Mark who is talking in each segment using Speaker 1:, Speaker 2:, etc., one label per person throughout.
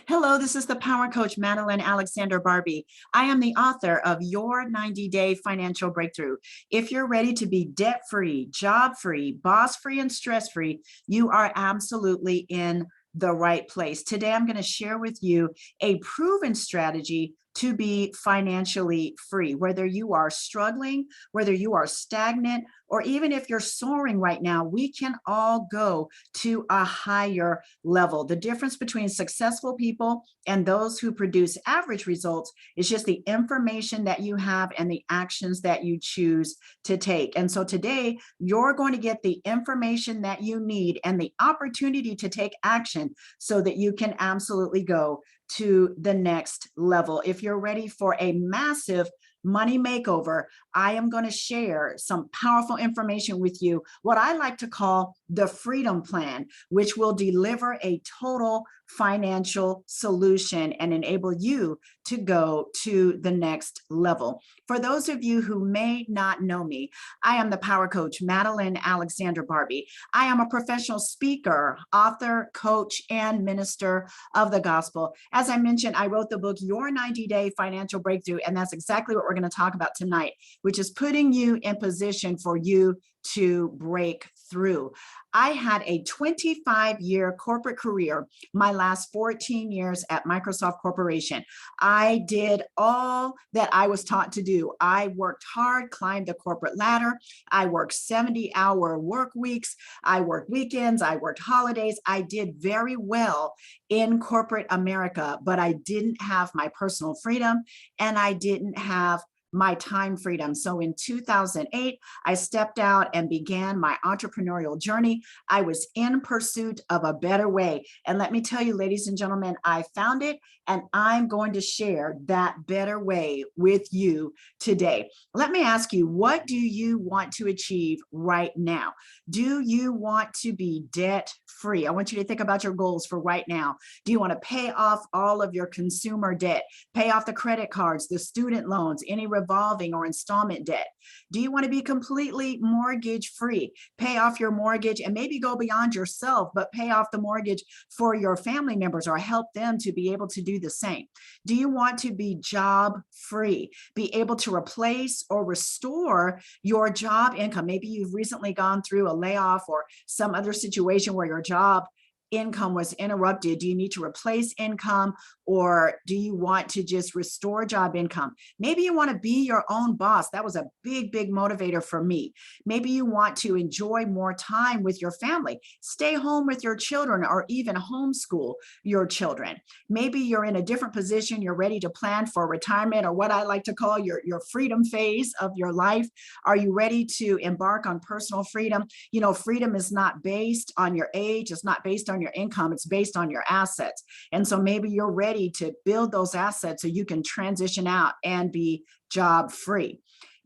Speaker 1: Hello, this is the Power Coach Madeline Alexander Barbie. I am the author of Your 90-Day Financial Breakthrough. If you're ready to be debt-free, job-free, boss-free, and stress-free, you are absolutely in the right place. Today, I'm going to share with you a proven strategy to be financially free, whether you are struggling, whether you are stagnant, or even if you're soaring right now, we can all go to a higher level. The difference between successful people and those who produce average results is just the information that you have and the actions that you choose to take. And so today, you're going to get the information that you need and the opportunity to take action so that you can absolutely go to the next level. If you're ready for a massive money makeover, I am going to share some powerful information with you, what I like to call the Freedom Plan, which will deliver a total financial solution and enable you to go to the next level. For those of you who may not know me, I am the Power Coach Madeline Alexander Barbie. I am a professional speaker, author, coach, and minister of the gospel. As I mentioned, I wrote the book Your 90-Day Financial Breakthrough, and that's exactly what we're going to talk about tonight, which is putting you in position for you to break through. I had a 25-year corporate career, my last 14 years at Microsoft Corporation. I did all that I was taught to do. I worked hard, climbed the corporate ladder. I worked 70-hour work weeks. I worked weekends. I worked holidays. I did very well in corporate America, but I didn't have my personal freedom and I didn't have my time freedom. So in 2008, I stepped out and began my entrepreneurial journey. I was in pursuit of a better way. And let me tell you, ladies and gentlemen, I found it and I'm going to share that better way with you today. Let me ask you, what do you want to achieve right now? Do you want to be debt free? I want you to think about your goals for right now. Do you want to pay off all of your consumer debt, pay off the credit cards, the student loans, any revolving or installment debt? Do you want to be completely mortgage free, pay off your mortgage and maybe go beyond yourself, but pay off the mortgage for your family members or help them to be able to do the same? Do you want to be job free, be able to replace or restore your job income? Maybe you've recently gone through a layoff or some other situation where your job income was interrupted. Do you need to replace income or do you want to just restore job income? Maybe you want to be your own boss. That was a big, big motivator for me. Maybe you want to enjoy more time with your family, stay home with your children, or even homeschool your children. Maybe you're in a different position. You're ready to plan for retirement or what I like to call your freedom phase of your life. Are you ready to embark on personal freedom? You know, freedom is not based on your age. It's not based on your income. It's based on your assets. And so maybe you're ready to build those assets so you can transition out and be job free.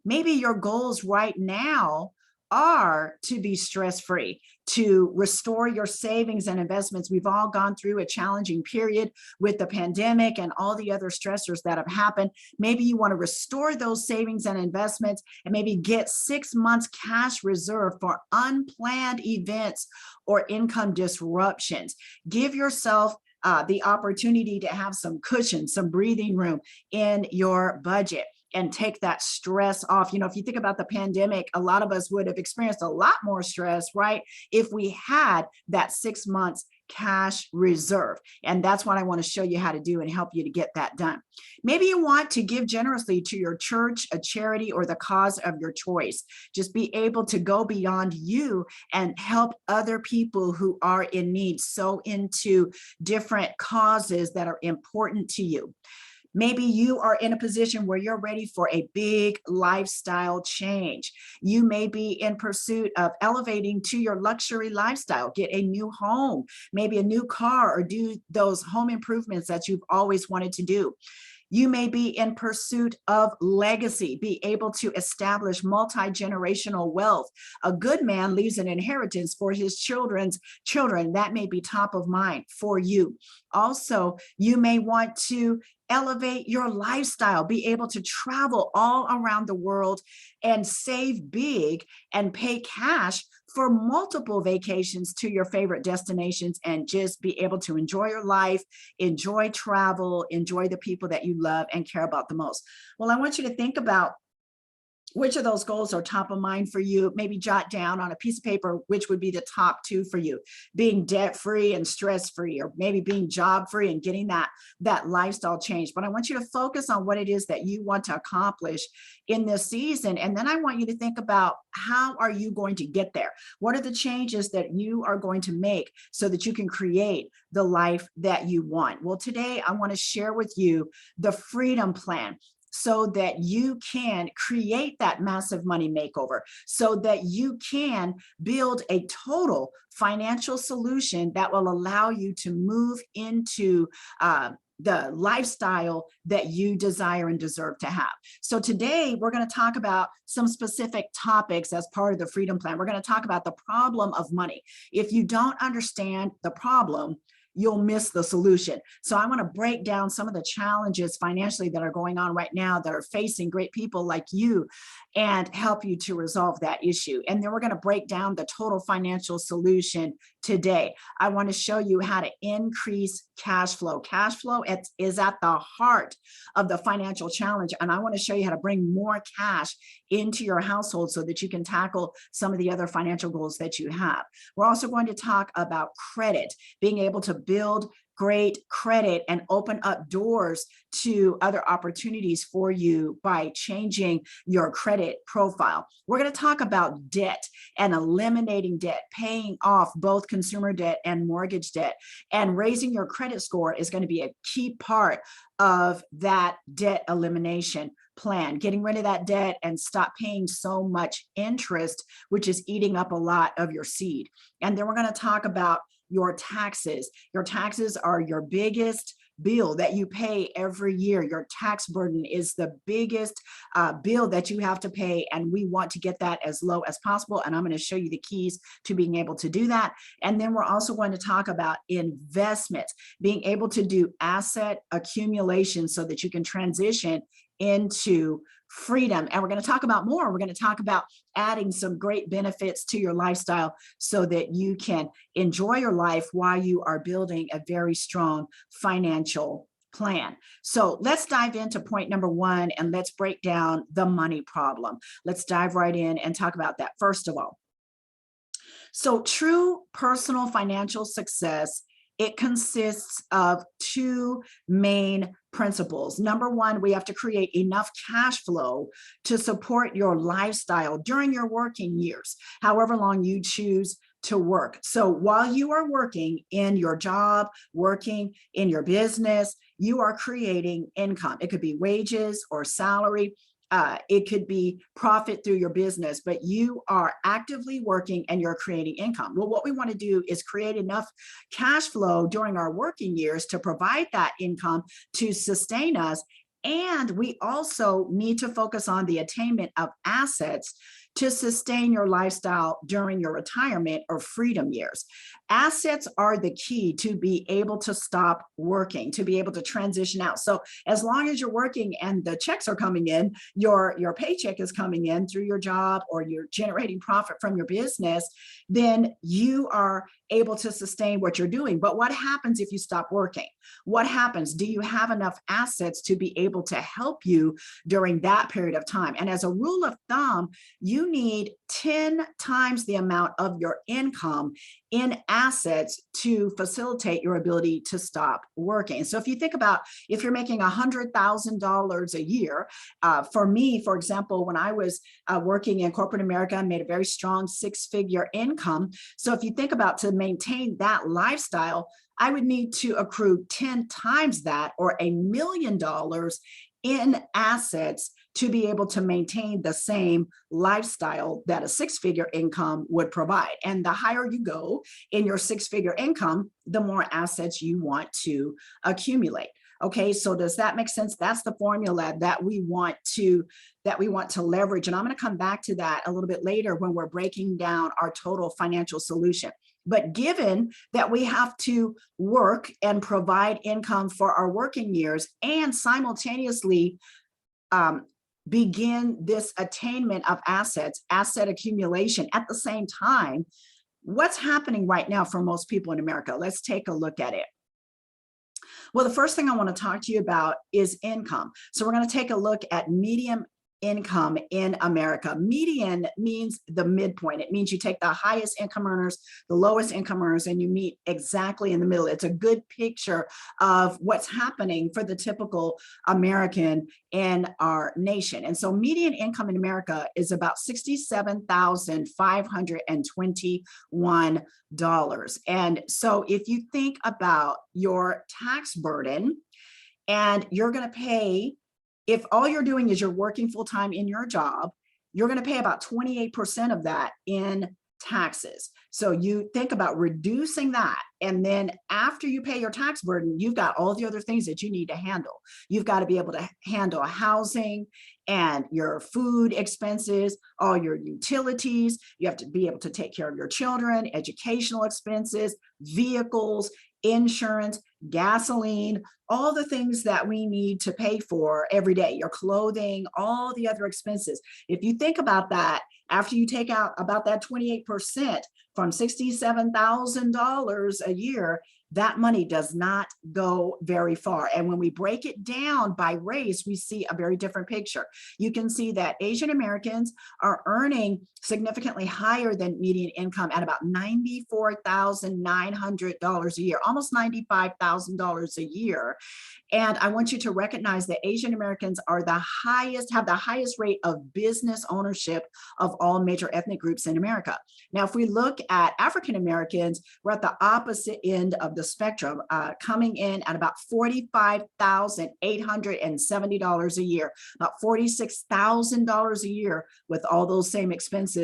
Speaker 1: Maybe your goals right now are to be stress-free, to restore your savings and investments. We've all gone through a challenging period with the pandemic and all the other stressors that have happened. Maybe you want to restore those savings and investments and maybe get 6 months cash reserve for unplanned events or income disruptions. Give yourself the opportunity to have some cushion, some breathing room in your budget and take that stress off. You know, if you think about the pandemic, a lot of us would have experienced a lot more stress, right? If we had that 6 months cash reserve. And that's what I want to show you how to do and help you to get that done. Maybe you want to give generously to your church, a charity, or the cause of your choice. Just be able to go beyond you and help other people who are in need, sow into different causes that are important to you. Maybe you are in a position where you're ready for a big lifestyle change. You may be in pursuit of elevating to your luxury lifestyle, get a new home, maybe a new car, or do those home improvements that you've always wanted to do. You may be in pursuit of legacy, be able to establish multi-generational wealth. A good man leaves an inheritance for his children's children. That may be top of mind for you. Also, you may want to elevate your lifestyle, be able to travel all around the world and save big and pay cash for multiple vacations to your favorite destinations and just be able to enjoy your life, enjoy travel, enjoy the people that you love and care about the most. Well, I want you to think about which of those goals are top of mind for you. Maybe jot down on a piece of paper which would be the top two for you: being debt-free and stress-free, or maybe being job-free and getting that lifestyle change. But I want you to focus on what it is that you want to accomplish in this season. And then I want you to think about, how are you going to get there? What are the changes that you are going to make so that you can create the life that you want? Well, today I want to share with you the Freedom Plan, so that you can create that massive money makeover, so that you can build a total financial solution that will allow you to move into the lifestyle that you desire and deserve to have. So today we're going to talk about some specific topics as part of the Freedom Plan. We're going to talk about the problem of money. If you don't understand the problem, you'll miss the solution. So I want to break down some of the challenges financially that are going on right now that are facing great people like you, and help you to resolve that issue. And then we're going to break down the total financial solution today. I want to show you how to increase cash flow. Cash flow is at the heart of the financial challenge. And I want to show you how to bring more cash into your household so that you can tackle some of the other financial goals that you have. We're also going to talk about credit, being able to build great credit and open up doors to other opportunities for you by changing your credit profile. We're going to talk about debt and eliminating debt, paying off both consumer debt and mortgage debt, and raising your credit score is going to be a key part of that debt elimination plan. Getting rid of that debt and stop paying so much interest, which is eating up a lot of your seed. And then we're going to talk about your taxes. Your taxes are your biggest bill that you pay every year. Your tax burden is the biggest bill that you have to pay, and we want to get that as low as possible. And I'm going to show you the keys to being able to do that. And then we're also going to talk about investments, being able to do asset accumulation so that you can transition into freedom. And we're going to talk about more. We're going to talk about adding some great benefits to your lifestyle so that you can enjoy your life while you are building a very strong financial plan. So let's dive into point number one, and let's break down the money problem. Let's dive right in and talk about that. First of all, so true personal financial success, it consists of two main principles. Number one, we have to create enough cash flow to support your lifestyle during your working years, however long you choose to work. So while you are working in your job, working in your business, you are creating income. It could be wages or salary. It could be profit through your business, but you are actively working and you're creating income. Well, what we want to do is create enough cash flow during our working years to provide that income to sustain us. And we also need to focus on the attainment of assets to sustain your lifestyle during your retirement or freedom years. Assets are the key to be able to stop working, to be able to transition out. So as long as you're working and the checks are coming in, your paycheck is coming in through your job, or you're generating profit from your business, then you are able to sustain what you're doing. But what happens if you stop working? What happens? Do you have enough assets to be able to help you during that period of time? And as a rule of thumb, you need 10 times the amount of your income in assets to facilitate your ability to stop working. So if you think about, if you're making $100,000 a year, for me, for example, when I was working in corporate America, I made a very strong six-figure income. So if you think about, to maintain that lifestyle, I would need to accrue 10 times that, or $1 million in assets to be able to maintain the same lifestyle that a six-figure income would provide. And the higher you go in your six-figure income, the more assets you want to accumulate. Okay, so does that make sense? That's the formula that we want to leverage. And I'm going to come back to that a little bit later when we're breaking down our total financial solution. But given that we have to work and provide income for our working years and simultaneously begin this attainment of assets, asset accumulation at the same time, what's happening right now for most people in America? Let's take a look at it. Well, the first thing I want to talk to you about is income. So we're going to take a look at median income in America. Median means the midpoint. It means you take the highest income earners, the lowest income earners, and you meet exactly in the middle. It's a good picture of what's happening for the typical American in our nation. And so median income in America is about $67,521. And so if you think about your tax burden, and you're going to pay, if all you're doing is you're working full-time in your job, you're going to pay about 28% of that in taxes. So you think about reducing that. And then after you pay your tax burden, you've got all the other things that you need to handle. You've got to be able to handle housing and your food expenses, all your utilities. You have to be able to take care of your children, educational expenses, vehicles, insurance, gasoline, all the things that we need to pay for every day, your clothing, all the other expenses. If you think about that, after you take out about that 28% from $67,000 a year, that money does not go very far. And when we break it down by race, we see a very different picture. You can see that Asian Americans are earning significantly higher than median income at about $94,900 a year, almost $95,000 a year. And I want you to recognize that Asian Americans are the highest, have the highest rate of business ownership of all major ethnic groups in America. Now, if we look at African Americans, we're at the opposite end of the spectrum, coming in at about $45,870 a year, about $46,000 a year with all those same expenses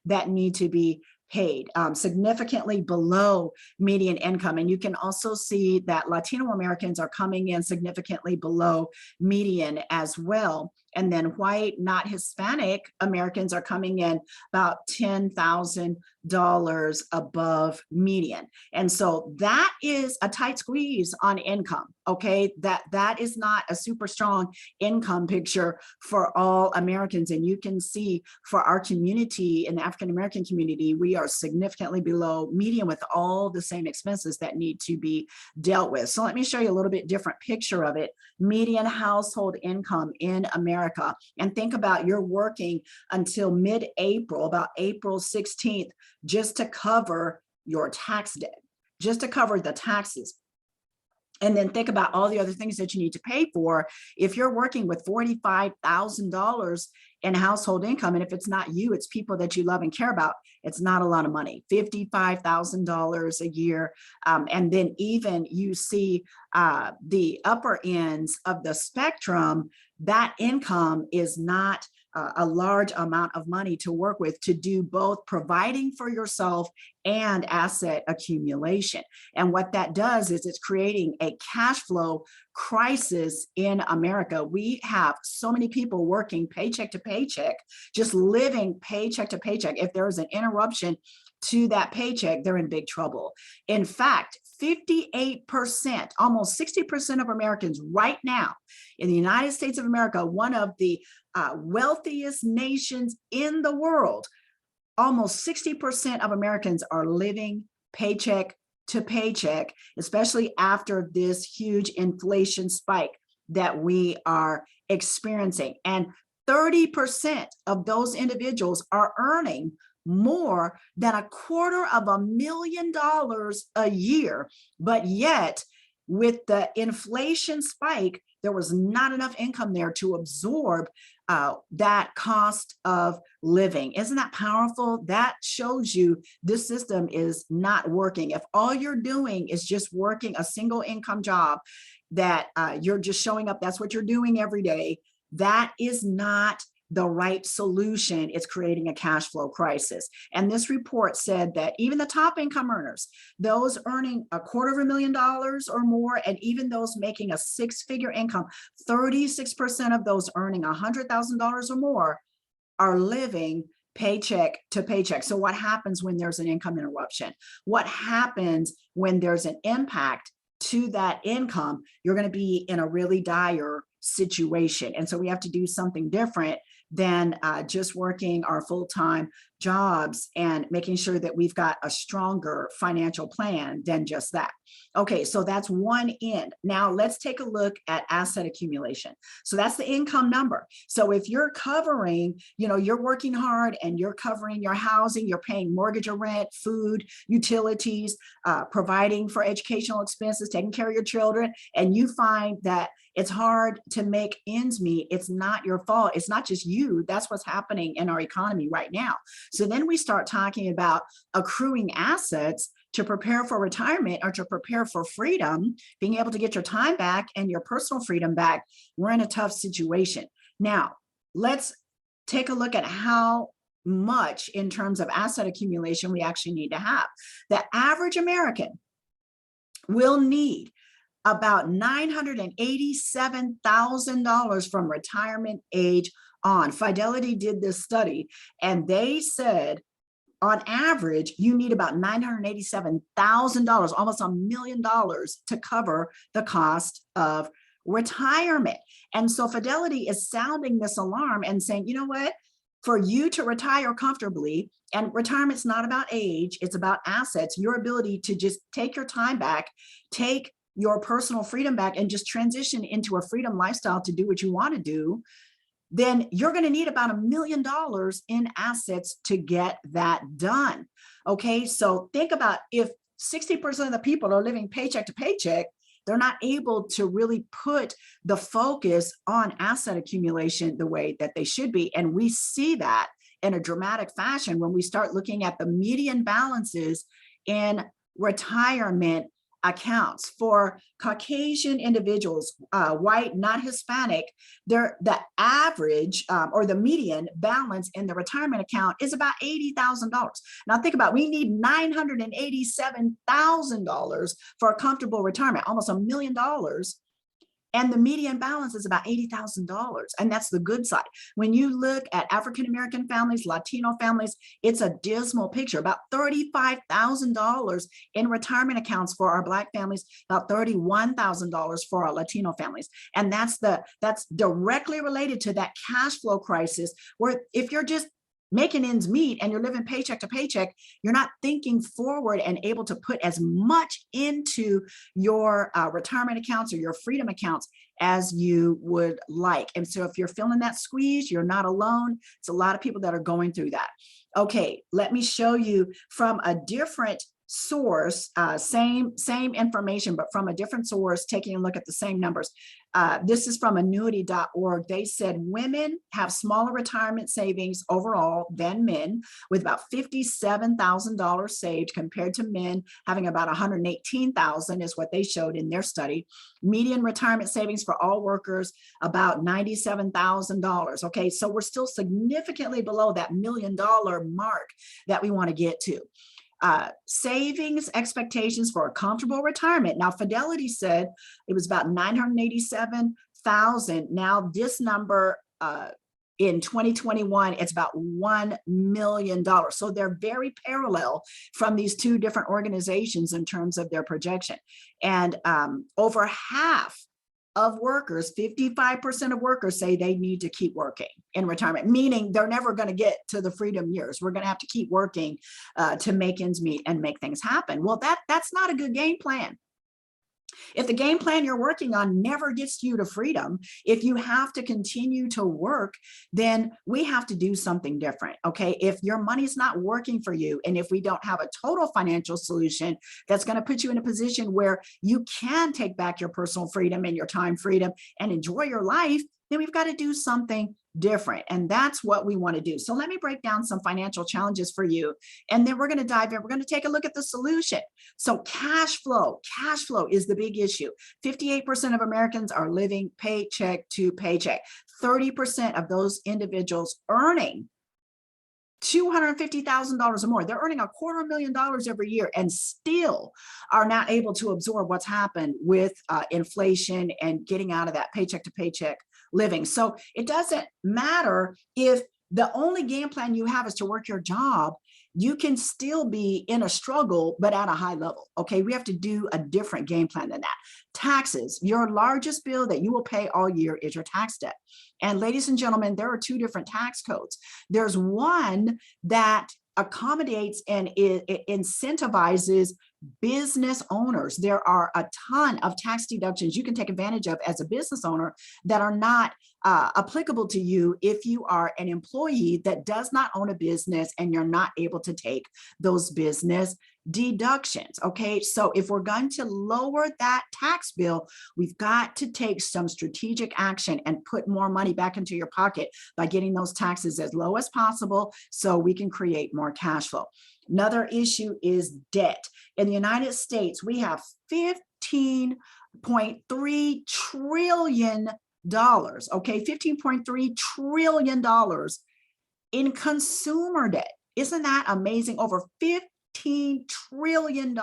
Speaker 1: that need to be paid, significantly below median income. And you can also see that Latino Americans are coming in significantly below median as well. And then white, not Hispanic Americans are coming in about $10,000 above median. And so that is a tight squeeze on income, okay? That is not a super strong income picture for all Americans. And you can see for our community, in the African-American community, we are significantly below median with all the same expenses that need to be dealt with. So let me show you a little bit different picture of it. Median household income in America. And think about you're working until mid-April, about April 16th, just to cover your tax debt, just to cover the taxes. And then think about all the other things that you need to pay for. If you're working with $45,000 in household income, and if it's not you, it's people that you love and care about, it's not a lot of money, $55,000 a year. And then even you see the upper ends of the spectrum, that income is not a large amount of money to work with to do both providing for yourself and asset accumulation. And what that does is it's creating a cash flow crisis in America. We have so many people working paycheck to paycheck, just living paycheck to paycheck. If there is an interruption to that paycheck, they're in big trouble. In fact, 58%, almost 60% of Americans right now in the United States of America, one of the wealthiest nations in the world, almost 60% of Americans are living paycheck to paycheck, especially after this huge inflation spike that we are experiencing. And 30% of those individuals are earning more than $250,000 a year. But yet, with the inflation spike, there was not enough income there to absorb that cost of living. Isn't that powerful? That shows you this system is not working. If all you're doing is just working a single income job, that you're just showing up, that's what you're doing every day, that is not the right solution. It's creating a cash flow crisis. And this report said that even the top income earners, those earning $250,000 or more, and even those making a six-figure income, 36% of those earning $100,000 or more are living paycheck to paycheck. So what happens when there's an income interruption? What happens when there's an impact to that income, you're going to be in a really dire situation. And so we have to do something different than just working our full-time jobs and making sure that we've got a stronger financial plan than just that. Okay, so that's one end. Now let's take a look at asset accumulation. So that's the income number. So if you're covering, you're working hard and you're covering your housing, you're paying mortgage or rent, food, utilities, providing for educational expenses, taking care of your children, and you find that it's hard to make ends meet, it's not your fault. It's not just you. That's what's happening in our economy right now. So then we start talking about accruing assets to prepare for retirement or to prepare for freedom, being able to get your time back and your personal freedom back. We're in a tough situation. Now, let's take a look at how much in terms of asset accumulation we actually need to have. The average American will need about $987,000 from retirement age on. Fidelity did this study, and they said, on average, you need about $987,000, almost $1 million to cover the cost of retirement. And so Fidelity is sounding this alarm and saying, you know what? For you to retire comfortably, and retirement's not about age, it's about assets, your ability to just take your time back, take your personal freedom back, and just transition into a freedom lifestyle to do what you want to do, then you're going to need about $1 million in assets to get that done. Okay, so think about if 60% of the people are living paycheck to paycheck, they're not able to really put the focus on asset accumulation the way that they should be. And we see that in a dramatic fashion when we start looking at the median balances in retirement accounts for Caucasian individuals, white, not Hispanic. The average or the median balance in the retirement account is about $80,000. Now think about, we need $987,000 for a comfortable retirement, almost $1 million. And the median balance is about $80,000. And that's the good side. When you look at African-American families, Latino families, it's a dismal picture. About $35,000 in retirement accounts for our Black families, about $31,000 for our Latino families. And that's directly related to that cash flow crisis, where if you're just making ends meet and you're living paycheck to paycheck, you're not thinking forward and able to put as much into your retirement accounts or your freedom accounts as you would like. And so if you're feeling that squeeze, you're not alone. It's a lot of people that are going through that. Okay, let me show you from a different source, same information, but from a different source, taking a look at the same numbers. This is from annuity.org. They said women have smaller retirement savings overall than men, with about $57,000 saved compared to men having about $118,000 is what they showed in their study. Median retirement savings for all workers, about $97,000. Okay, so we're still significantly below that $1 million mark that we want to get to. Savings expectations for a comfortable retirement. Now, Fidelity said it was about 987,000. Now, this number in 2021, it's about $1 million. So they're very parallel from these two different organizations in terms of their projection. And over half of workers, 55% of workers say they need to keep working in retirement, meaning they're never going to get to the freedom years. We're going to have to keep working to make ends meet and make things happen. Well, that's not a good game plan. If the game plan you're working on never gets you to freedom, if you have to continue to work, then we have to do something different, okay? If your money's not working for you, and if we don't have a total financial solution that's going to put you in a position where you can take back your personal freedom and your time freedom and enjoy your life, then we've got to do something different. And that's what we want to do. So let me break down some financial challenges for you. And then we're going to dive in. We're going to take a look at the solution. So cash flow is the big issue. 58% of Americans are living paycheck to paycheck. 30% of those individuals earning $250,000 or more, they're earning $250,000 every year and still are not able to absorb what's happened with inflation and getting out of that paycheck to paycheck living. So it doesn't matter if the only game plan you have is to work your job. you can still be in a struggle, but at a high level. Okay, we have to do a different game plan than that. Taxes, your largest bill that you will pay all year is your tax debt. And ladies and gentlemen, there are two different tax codes. There's one that accommodates and it incentivizes business owners. There are a ton of tax deductions you can take advantage of as a business owner that are not applicable to you if you are an employee that does not own a business and you're not able to take those business deductions. Okay, so if we're going to lower that tax bill, we've got to take some strategic action and put more money back into your pocket by getting those taxes as low as possible so we can create more cash flow. Another issue is debt. In the United States, we have $15.3 trillion, okay, $15.3 trillion in consumer debt. Isn't that amazing? Over $15 trillion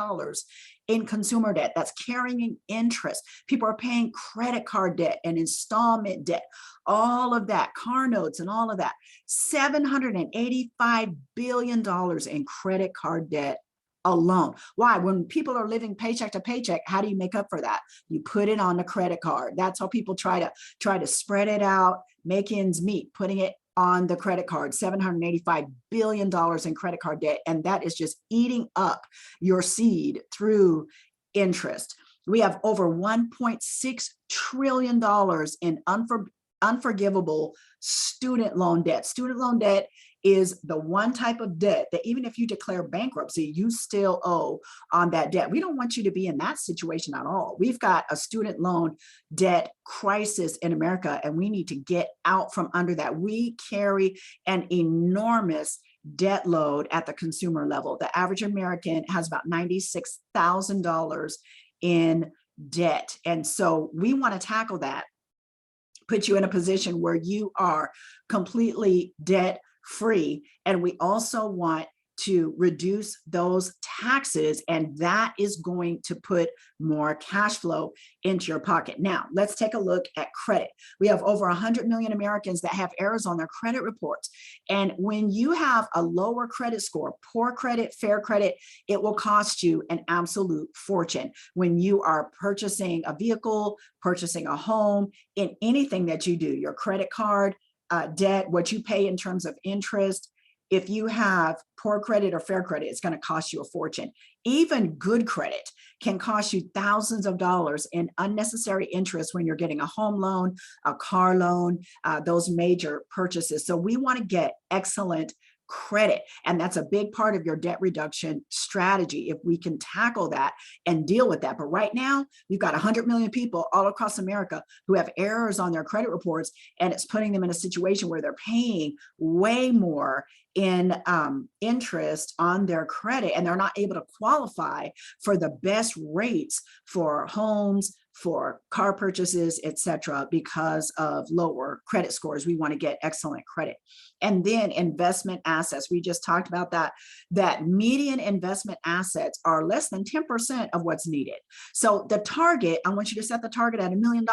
Speaker 1: in consumer debt that's carrying interest. People are paying credit card debt and installment debt, all of that, car notes and all of that. $785 billion in credit card debt alone. Why? When people are living paycheck to paycheck, how do you make up for that? You put it on the credit card. That's how people try to spread it out, make ends meet, putting it on the credit card. $785 billion in credit card debt, and that is just eating up your seed through interest. We have over $1.6 trillion in unforgivable student loan debt. Student loan debt is the one type of debt that even if you declare bankruptcy, you still owe on that debt. We don't want you to be in that situation at all. We've got a student loan debt crisis in America, and we need to get out from under that. We carry an enormous debt load at the consumer level. The average American has about $96,000 in debt. And so we want to tackle that, put you in a position where you are completely debt free. And we also want to reduce those taxes, and that is going to put more cash flow into your pocket. Now, let's take a look at credit. We have over 100 million Americans that have errors on their credit reports. And when you have a lower credit score, poor credit, fair credit, it will cost you an absolute fortune. When you are purchasing a vehicle, purchasing a home, in anything that you do, your credit card, debt, what you pay in terms of interest, if you have poor credit or fair credit, it's going to cost you a fortune. Even good credit can cost you thousands of dollars in unnecessary interest when you're getting a home loan, a car loan, those major purchases. So we want to get excellent credit. And that's a big part of your debt reduction strategy if we can tackle that and deal with that. But right now, we've got 100 million people all across America who have errors on their credit reports, and it's putting them in a situation where they're paying way more in interest on their credit, and they're not able to qualify for the best rates for homes, for car purchases, etc., because of lower credit scores. We want to get excellent credit. And then investment assets. We just talked about that median investment assets are less than 10% of what's needed. So the target, I want you to set the target at $1 million.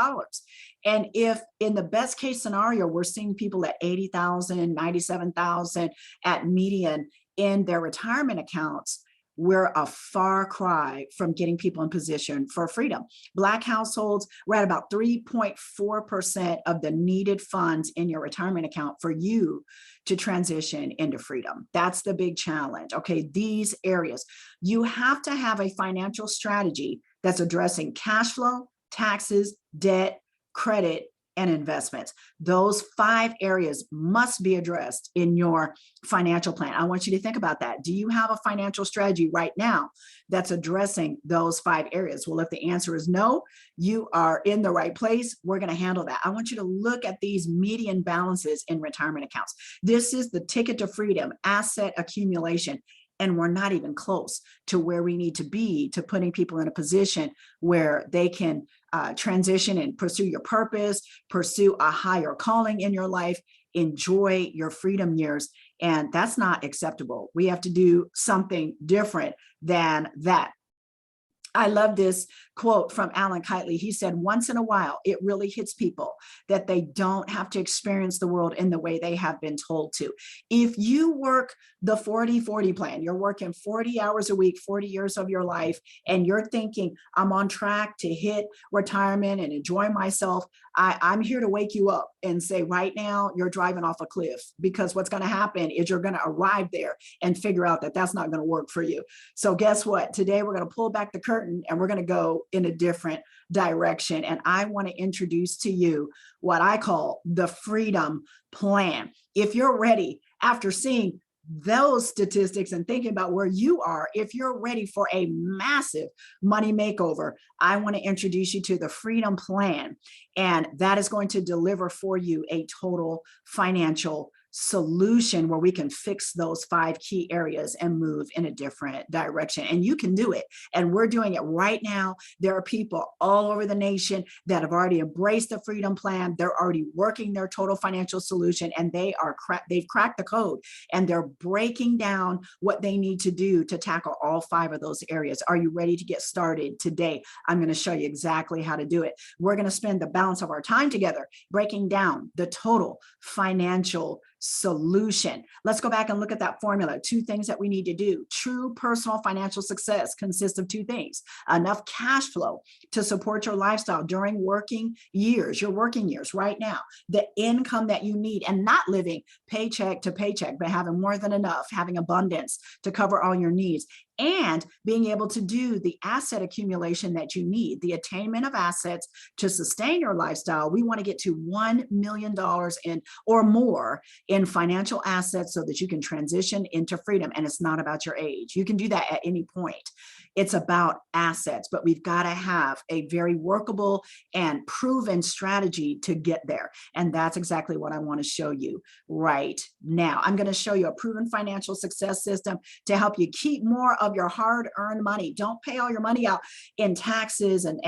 Speaker 1: And if in the best case scenario, we're seeing people at 80,000, 97,000 at median in their retirement accounts, we're a far cry from getting people in position for freedom. Black households, we're at about 3.4% of the needed funds in your retirement account for you to transition into freedom. That's the big challenge. Okay, these areas, you have to have a financial strategy that's addressing cash flow, taxes, debt, credit, and investments. Those 5 areas must be addressed in your financial plan. I want you to think about that. Do you have a financial strategy right now that's addressing those 5 areas? Well, if the answer is no, you are in the right place. We're going to handle that. I want you to look at these median balances in retirement accounts. This is the ticket to freedom, asset accumulation. And we're not even close to where we need to be to putting people in a position where they can transition and pursue your purpose, pursue a higher calling in your life, enjoy your freedom years. And that's not acceptable. We have to do something different than that. I love this quote from Alan Kitely. He said, once in a while, it really hits people that they don't have to experience the world in the way they have been told to. If you work the 40-40 plan, you're working 40 hours a week, 40 years of your life, and you're thinking, I'm on track to hit retirement and enjoy myself, I'm here to wake you up and say, right now, you're driving off a cliff, because what's going to happen is you're going to arrive there and figure out that that's not going to work for you. So guess what? Today, we're going to pull back the curtain and we're going to go in a different direction. And I want to introduce to you what I call the Freedom Plan. If you're ready, after seeing those statistics and thinking about where you are, if you're ready for a massive money makeover, I want to introduce you to the Freedom Plan. And that is going to deliver for you a total financial solution where we can fix those 5 key areas and move in a different direction. And you can do it. And we're doing it right now. There are people all over the nation that have already embraced the Freedom Plan. They're already working their total financial solution, and they've cracked the code, and they're breaking down what they need to do to tackle all 5 of those areas. Are you ready to get started today? I'm going to show you exactly how to do it. We're going to spend the balance of our time together breaking down the total financial solution. Let's go back and look at that formula. 2 things that we need to do. True personal financial success consists of 2 things: enough cash flow to support your lifestyle during working years, your working years right now, the income that you need, and not living paycheck to paycheck, but having more than enough, having abundance to cover all your needs, and being able to do the asset accumulation that you need, the attainment of assets to sustain your lifestyle. We want to get to $1 million in or more in financial assets so that you can transition into freedom. And it's not about your age. You can do that at any point. It's about assets, but we've got to have a very workable and proven strategy to get there. And that's exactly what I want to show you right now. I'm going to show you a proven financial success system to help you keep more of your hard-earned money. Don't pay all your money out in taxes and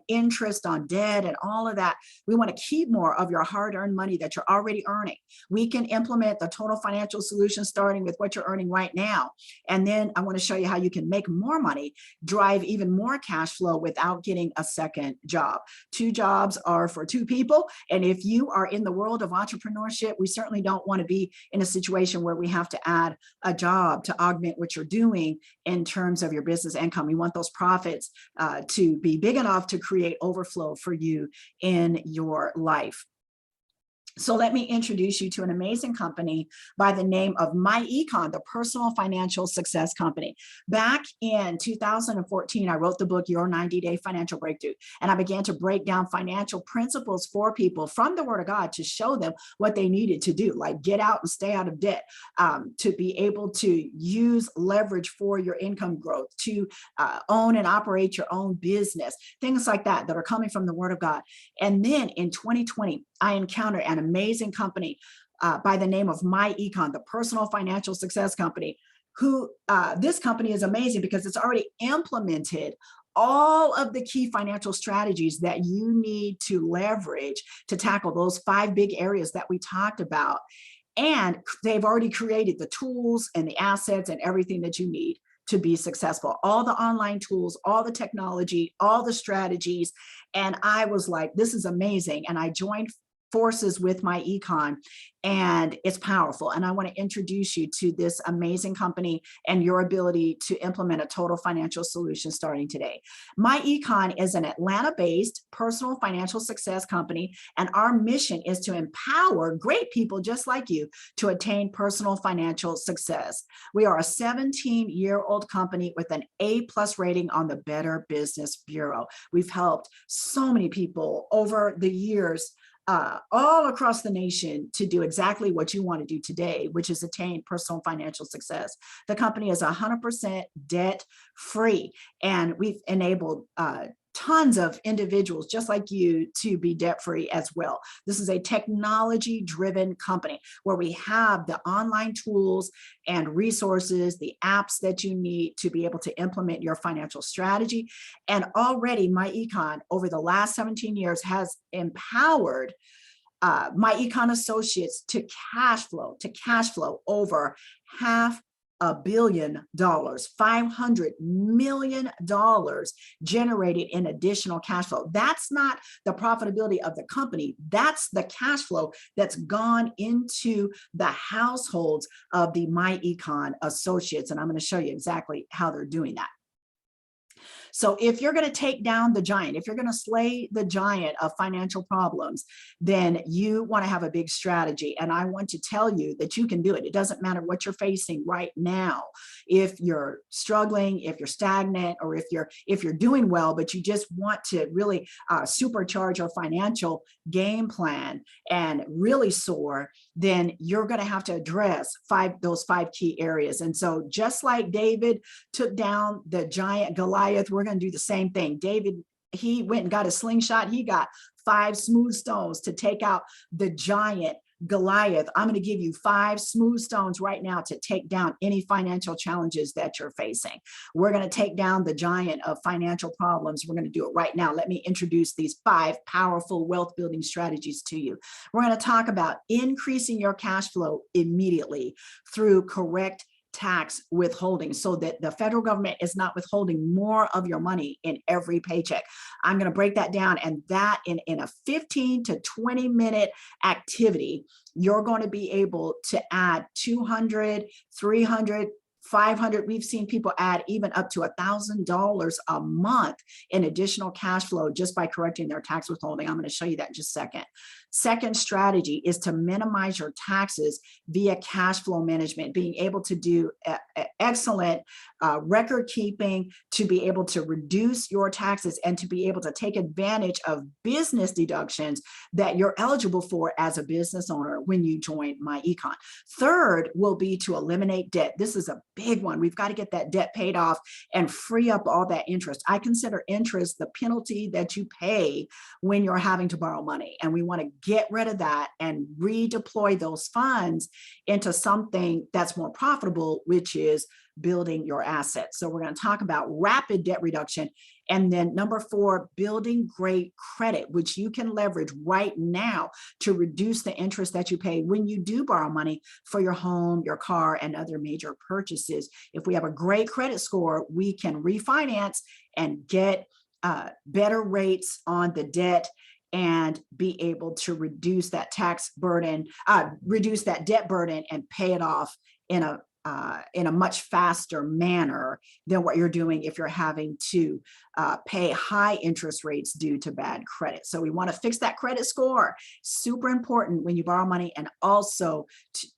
Speaker 1: interest on debt and all of that. We want to keep more of your hard-earned money that you're already earning. We can implement the total financial solution starting with what you're earning right now. And then I want to show you how you can make more money, drive even more cash flow without getting a second job. 2 jobs are for 2 people. And if you are in the world of entrepreneurship, we certainly don't want to be in a situation where we have to add a job to augment what you're doing in terms of your business income. We want those profits to be big enough to create overflow for you in your life. So let me introduce you to an amazing company by the name of MyEcon, the personal financial success company. Back in 2014, I wrote the book, Your 90-Day Financial Breakthrough, and I began to break down financial principles for people from the Word of God to show them what they needed to do, like get out and stay out of debt, to be able to use leverage for your income growth, to own and operate your own business, things like that are coming from the Word of God. And then in 2020, I encountered an amazing company by the name of MyEcon, the personal financial success company, who this company is amazing because it's already implemented all of the key financial strategies that you need to leverage to tackle those 5 big areas that we talked about. And they've already created the tools and the assets and everything that you need to be successful, all the online tools, all the technology, all the strategies. And I was like, this is amazing. And I joined forces with MyEcon, and it's powerful. And I want to introduce you to this amazing company and your ability to implement a total financial solution starting today. MyEcon is an Atlanta-based personal financial success company, and our mission is to empower great people just like you to attain personal financial success. We are a 17-year-old company with an A+ rating on the Better Business Bureau. We've helped so many people over the years all across the nation to do exactly what you want to do today, which is attain personal financial success. The company is 100% debt free, and we've enabled tons of individuals just like you to be debt free as well. This is a technology driven company where we have the online tools and resources, the apps that you need to be able to implement your financial strategy. And already MyEcon over the last 17 years has empowered MyEcon associates to cash flow over $1 billion, $500 million generated in additional cash flow. That's not the profitability of the company. That's the cash flow that's gone into the households of the MyEcon associates. And I'm going to show you exactly how they're doing that. So if you're going to take down the giant, if you're going to slay the giant of financial problems, then you want to have a big strategy. And I want to tell you that you can do it. It doesn't matter what you're facing right now. If you're struggling, if you're stagnant, or if you're doing well, but you just want to really supercharge your financial game plan and really soar, then you're going to have to address those five key areas. And so just like David took down the giant Goliath, we're going to do the same thing. David, he went and got a slingshot. He got 5 smooth stones to take out the giant Goliath. I'm going to give you 5 smooth stones right now to take down any financial challenges that you're facing. We're going to take down the giant of financial problems. We're going to do it right now. Let me introduce these 5 powerful wealth building strategies to you. We're going to talk about increasing your cash flow immediately through correct tax withholding, so that the federal government is not withholding more of your money in every paycheck. I'm going to break that down, and that in a 15 to 20 minute activity, you're going to be able to add 200, 300, 500. We've seen people add even up to $1,000 a month in additional cash flow just by correcting their tax withholding. I'm going to show you that in just a second. Second strategy is to minimize your taxes via cash flow management, being able to do excellent record keeping, to be able to reduce your taxes and to be able to take advantage of business deductions that you're eligible for as a business owner when you join MyEcon. Third will be to eliminate debt. This is a big one. We've got to get that debt paid off and free up all that interest. I consider interest the penalty that you pay when you're having to borrow money. And we want to get rid of that and redeploy those funds into something that's more profitable, which is building your assets. So we're going to talk about rapid debt reduction. And then number 4, building great credit, which you can leverage right now to reduce the interest that you pay when you do borrow money for your home, your car, and other major purchases. If we have a great credit score, we can refinance and get better rates on the debt and be able to reduce that tax burden, reduce that debt burden, and pay it off in a much faster manner than what you're doing if you're having to pay high interest rates due to bad credit. So we want to fix that credit score. Super important when you borrow money, and also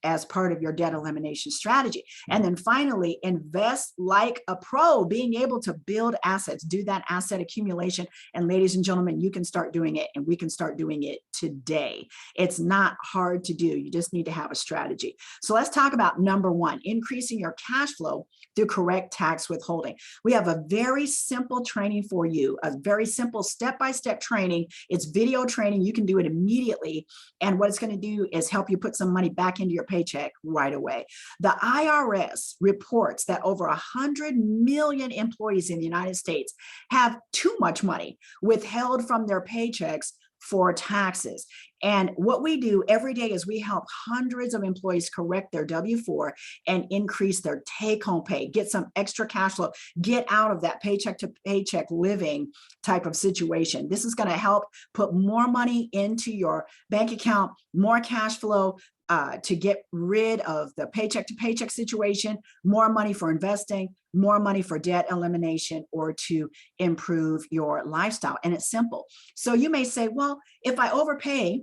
Speaker 1: as part of your debt elimination strategy. And then finally, invest like a pro, being able to build assets, do that asset accumulation. And ladies and gentlemen, you can start doing it, and we can start doing it today. It's not hard to do. You just need to have a strategy. So let's talk about number 1, increasing your cash flow through correct tax withholding. We have a very simple training for you, a very simple step-by-step training. It's video training. You can do it immediately. And what it's going to do is help you put some money back into your paycheck right away. The IRS reports that over 100 million employees in the United States have too much money withheld from their paychecks for taxes. And what we do every day is we help hundreds of employees correct their W-4 and increase their take-home pay, get some extra cash flow, get out of that paycheck to paycheck living type of situation. This is going to help put more money into your bank account, more cash flow, to get rid of the paycheck to paycheck situation, more money for investing, more money for debt elimination, or to improve your lifestyle. And it's simple. So you may say, well, if I overpay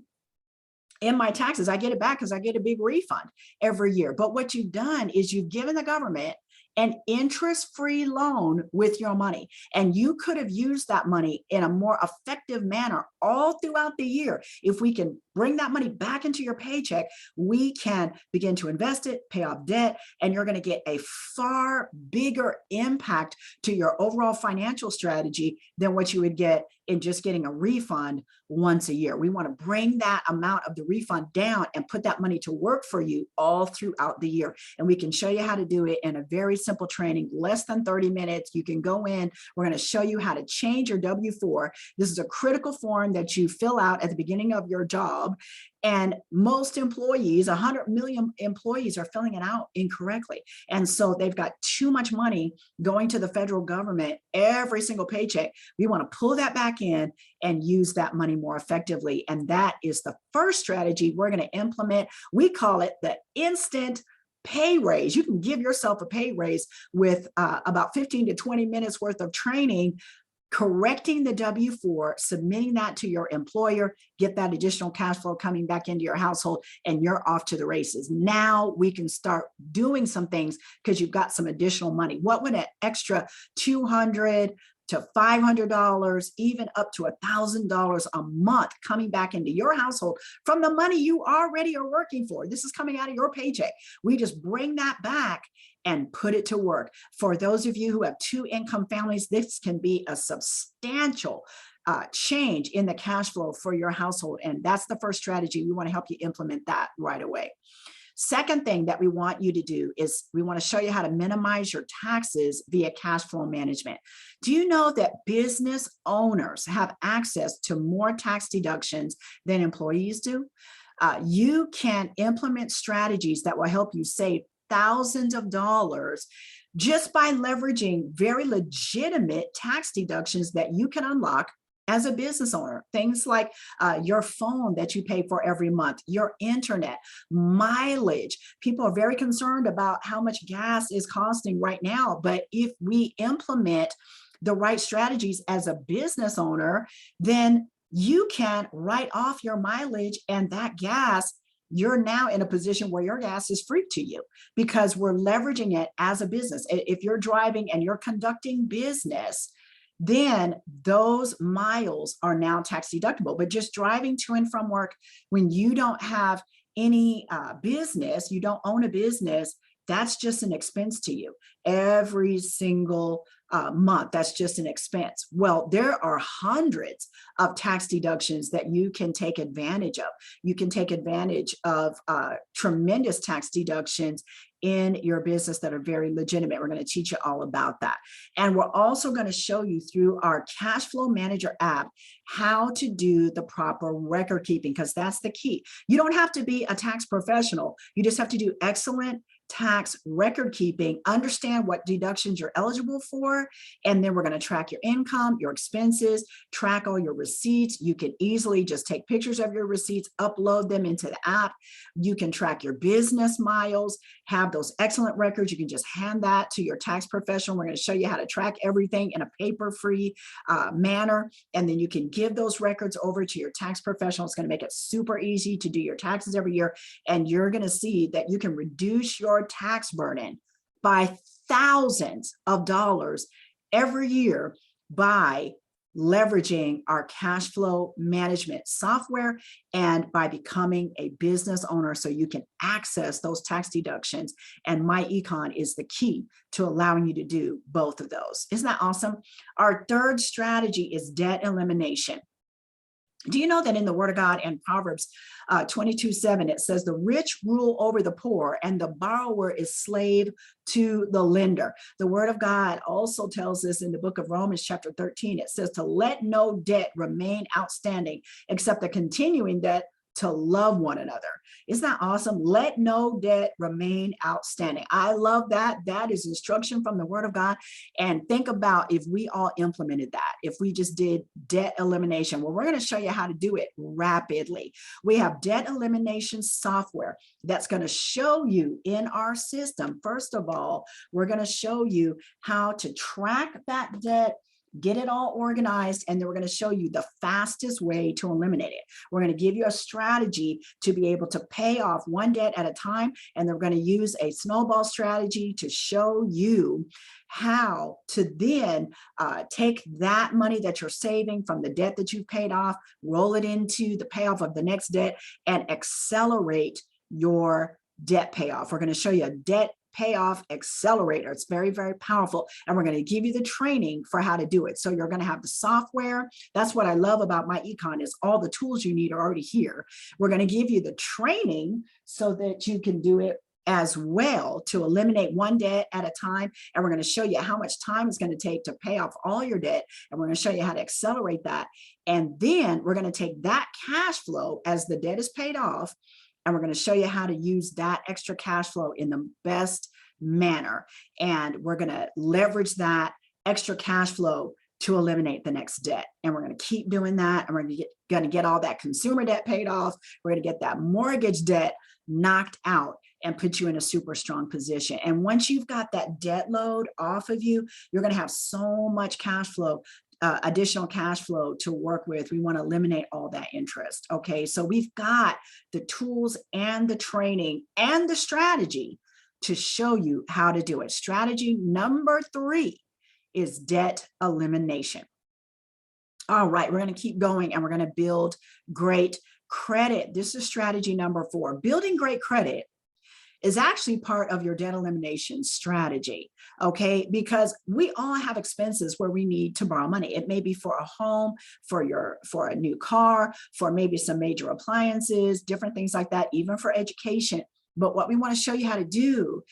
Speaker 1: in my taxes, I get it back because I get a big refund every year. But what you've done is you've given the government an interest-free loan with your money. And you could have used that money in a more effective manner all throughout the year. If we can bring that money back into your paycheck, we can begin to invest it, pay off debt, and you're going to get a far bigger impact to your overall financial strategy than what you would get in just getting a refund once a year. We want to bring that amount of the refund down and put that money to work for you all throughout the year. And we can show you how to do it in a very simple training, less than 30 minutes. You can go in, we're going to show you how to change your W-4. This is a critical form that you fill out at the beginning of your job. And most employees, 100 million employees, are filling it out incorrectly. And so they've got too much money going to the federal government every single paycheck. We want to pull that back in and use that money more effectively. And that is the first strategy we're going to implement. We call it the instant pay raise. You can give yourself a pay raise with about 15 to 20 minutes worth of training, correcting the W-4, submitting that to your employer, get that additional cash flow coming back into your household, and you're off to the races. Now we can start doing some things because you've got some additional money. What would an extra $200 to $500, even up to $1,000 a month coming back into your household from the money you already are working for? This is coming out of your paycheck. We just bring that back and put it to work. For those of you who have 2-income families, this can be a substantial change in the cash flow for your household. And that's the first strategy. We want to help you implement that right away. Second thing that we want you to do is we want to show you how to minimize your taxes via cash flow management. Do you know that business owners have access to more tax deductions than employees do? You can implement strategies that will help you save thousands of dollars just by leveraging very legitimate tax deductions that you can unlock as a business owner. Things like your phone that you pay for every month, your internet, mileage. People are very concerned about how much gas is costing right now, but if we implement the right strategies as a business owner, then you can write off your mileage, and that gas, you're now in a position where your gas is free to you because we're leveraging it as a business. If you're driving and you're conducting business, then those miles are now tax deductible. But just driving to and from work when you don't have any business, you don't own a business, that's just an expense to you every single month. That's just an expense. Well, there are hundreds of tax deductions that you can take advantage of. You can take advantage of tremendous tax deductions in your business that are very legitimate. We're going to teach you all about that. And we're also going to show you through our Cash Flow Manager app how to do the proper record keeping, because that's the key. You don't have to be a tax professional. You just have to do excellent tax record keeping, understand what deductions you're eligible for, and then we're going to track your income, your expenses, track all your receipts. You can easily just take pictures of your receipts, upload them into the app. You can track your business miles, have those excellent records. You can just hand that to your tax professional. We're going to show you how to track everything in a paper-free manner, and then you can give those records over to your tax professional. It's going to make it super easy to do your taxes every year, and you're going to see that you can reduce your tax burden by thousands of dollars every year by leveraging our cash flow management software and by becoming a business owner so you can access those tax deductions. And MyEcon is the key to allowing you to do both of those. Isn't that awesome? Our third strategy is debt elimination. Do you know that in the Word of God in Proverbs 22:7, it says the rich rule over the poor and the borrower is slave to the lender. The Word of God also tells us in the book of Romans chapter 13, it says to let no debt remain outstanding except the continuing debt to love one another. Isn't that awesome? Let no debt remain outstanding. I love that. That is instruction from the Word of God. And think about if we all implemented that, if we just did debt elimination. Well, we're going to show you how to do it rapidly. We have debt elimination software that's going to show you in our system. First of all, we're going to show you how to track that debt, get it all organized, and then we're going to show you the fastest way to eliminate it. We're going to give you a strategy to be able to pay off one debt at a time, and then we're going to use a snowball strategy to show you how to then take that money that you're saving from the debt that you've paid off, roll it into the payoff of the next debt, and accelerate your debt payoff. We're going to show you a debt payoff accelerator. It's very, very powerful. And we're going to give you the training for how to do it. So you're going to have the software. That's what I love about MyEcon is all the tools you need are already here. We're going to give you the training so that you can do it as well to eliminate one debt at a time. And we're going to show you how much time it's going to take to pay off all your debt. And we're going to show you how to accelerate that. And then we're going to take that cash flow as the debt is paid off, and we're going to show you how to use that extra cash flow in the best manner. And we're going to leverage that extra cash flow to eliminate the next debt. And we're going to keep doing that. And we're going to get all that consumer debt paid off. We're going to get that mortgage debt knocked out and put you in a super strong position. And once you've got that debt load off of you, you're going to have so much cash flow, additional cash flow to work with. We want to eliminate all that interest. Okay, so we've got the tools and the training and the strategy to show you how to do it. Strategy number 3 is debt elimination. All right, we're going to keep going, and we're going to build great credit. This is strategy number 4. Building great credit is actually part of your debt elimination strategy, okay? Because we all have expenses where we need to borrow money. It may be for a home, for a new car, for maybe some major appliances, different things like that, even for education. But what we want to show you how to do